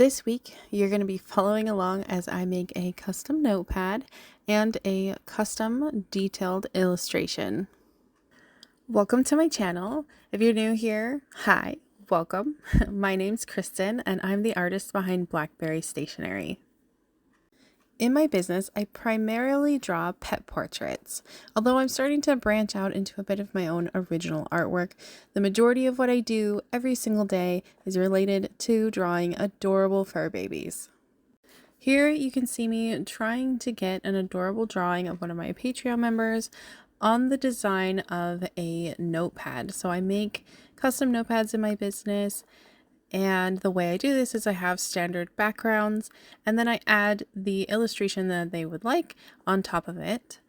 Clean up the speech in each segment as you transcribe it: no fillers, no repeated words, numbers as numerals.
This week, you're going to be following along as I make a custom notepad and a custom detailed illustration. Welcome to my channel. If you're new here, hi, welcome. My name's Kristen and I'm the artist behind Blackberry Stationery. In my business, I primarily draw pet portraits. Although I'm starting to branch out into a bit of my own original artwork, the majority of what I do every single day is related to drawing adorable fur babies. Here you can see me trying to get an adorable drawing of one of my Patreon members on the design of a notepad. So I make custom notepads in my business. And the way I do this is I have standard backgrounds and then I add the illustration that they would like on top of it.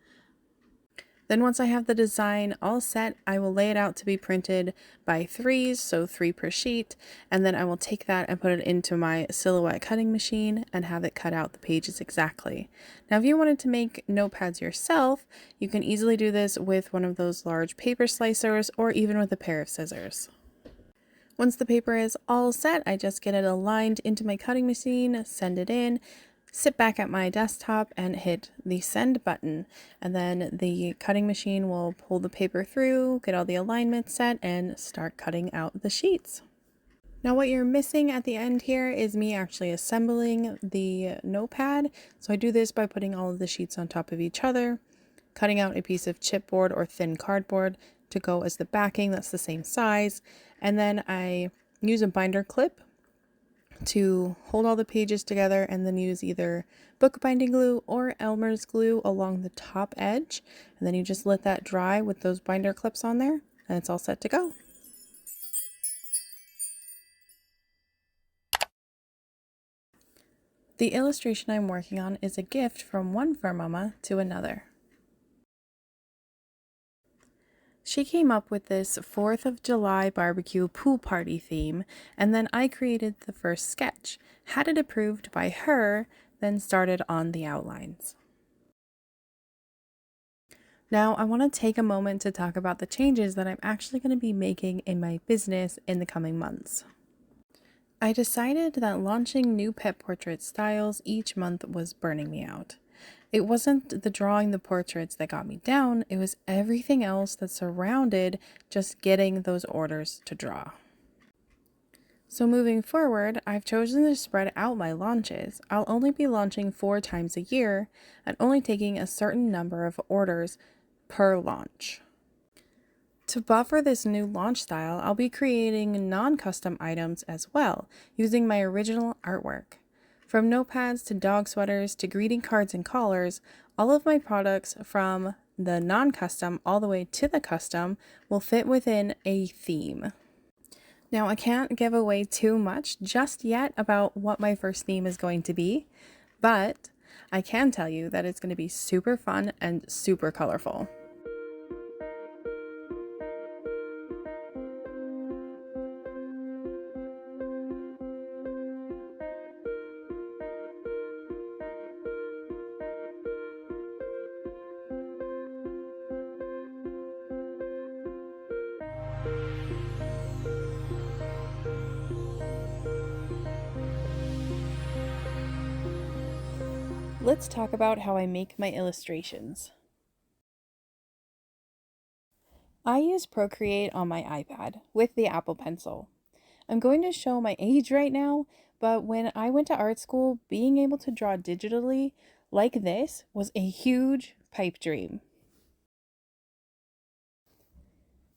Then once I have the design all set, I will lay it out to be printed by threes, so 3 per sheet, and then I will take that and put it into my silhouette cutting machine and have it cut out the pages exactly. Now, if you wanted to make notepads yourself, you can easily do this with one of those large paper slicers or even with a pair of scissors. Once the paper is all set, I just get it aligned into my cutting machine, send it in, sit back at my desktop and hit the send button. And then the cutting machine will pull the paper through, get all the alignments set, and start cutting out the sheets. Now what you're missing at the end here is me actually assembling the notepad. So I do this by putting all of the sheets on top of each other, cutting out a piece of chipboard or thin cardboard to go as the backing that's the same size, and then I use a binder clip to hold all the pages together and then use either bookbinding glue or Elmer's glue along the top edge, and then you just let that dry with those binder clips on there and it's all set to go. The illustration I'm working on is a gift from one fur mama to another. She came up with this 4th of July barbecue pool party theme, and then I created the first sketch, had it approved by her, then started on the outlines. Now I want to take a moment to talk about the changes that I'm actually going to be making in my business in the coming months. I decided that launching new pet portrait styles each month was burning me out. It wasn't the drawing the portraits that got me down, it was everything else that surrounded just getting those orders to draw. So moving forward, I've chosen to spread out my launches. I'll only be launching 4 times a year and only taking a certain number of orders per launch. To buffer this new launch style, I'll be creating non-custom items as well, using my original artwork. From notepads to dog sweaters to greeting cards and collars, all of my products from the non-custom all the way to the custom will fit within a theme. Now I can't give away too much just yet about what my first theme is going to be, but I can tell you that it's going to be super fun and super colorful. Let's talk about how I make my illustrations. I use Procreate on my iPad with the Apple Pencil. I'm going to show my age right now, but when I went to art school, being able to draw digitally like this was a huge pipe dream.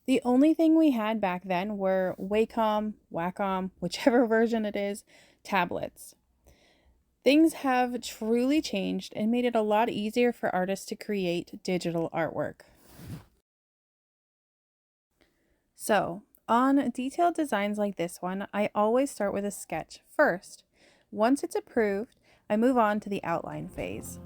The only thing we had back then were Wacom, whichever version it is, tablets. Things have truly changed and made it a lot easier for artists to create digital artwork. So, on detailed designs like this one, I always start with a sketch first. Once it's approved, I move on to the outline phase.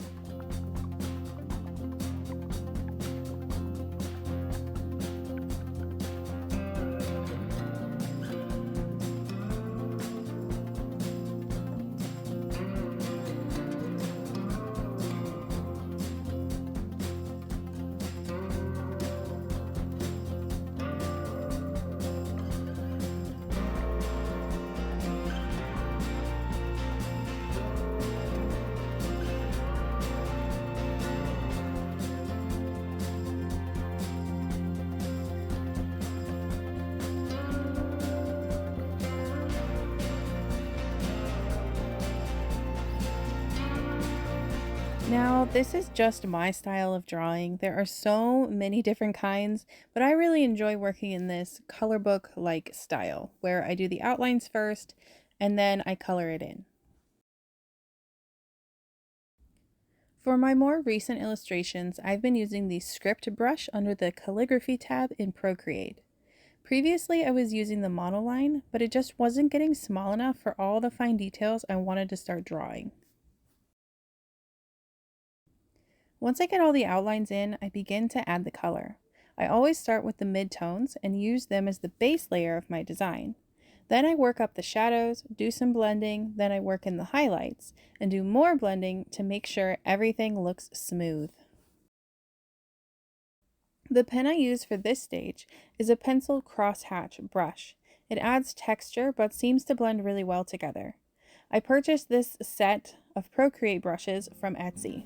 This is just my style of drawing. There are so many different kinds, but I really enjoy working in this color book-like style where I do the outlines first and then I color it in. For my more recent illustrations, I've been using the script brush under the calligraphy tab in Procreate. Previously, I was using the monoline, but it just wasn't getting small enough for all the fine details I wanted to start drawing. Once I get all the outlines in, I begin to add the color. I always start with the midtones and use them as the base layer of my design. Then I work up the shadows, do some blending, then I work in the highlights, and do more blending to make sure everything looks smooth. The pen I use for this stage is a pencil crosshatch brush. It adds texture but seems to blend really well together. I purchased this set of Procreate brushes from Etsy.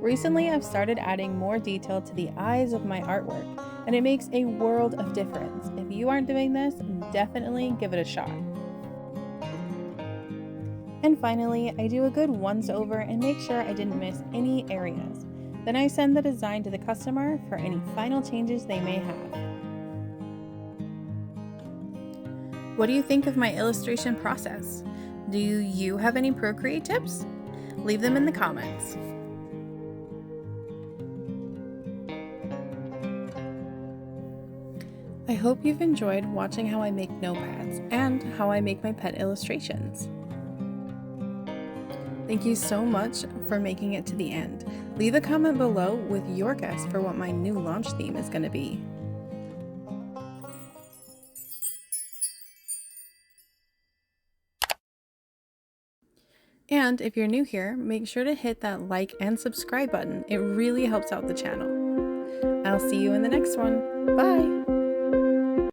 Recently, I've started adding more detail to the eyes of my artwork, and it makes a world of difference. If you aren't doing this, definitely give it a shot. And finally, I do a good once over and make sure I didn't miss any areas. Then I send the design to the customer for any final changes they may have. What do you think of my illustration process? Do you have any Procreate tips? Leave them in the comments. I hope you've enjoyed watching how I make notepads and how I make my pet illustrations. Thank you so much for making it to the end. Leave a comment below with your guess for what my new launch theme is going to be. And if you're new here, make sure to hit that like and subscribe button. It really helps out the channel. I'll see you in the next one. Bye!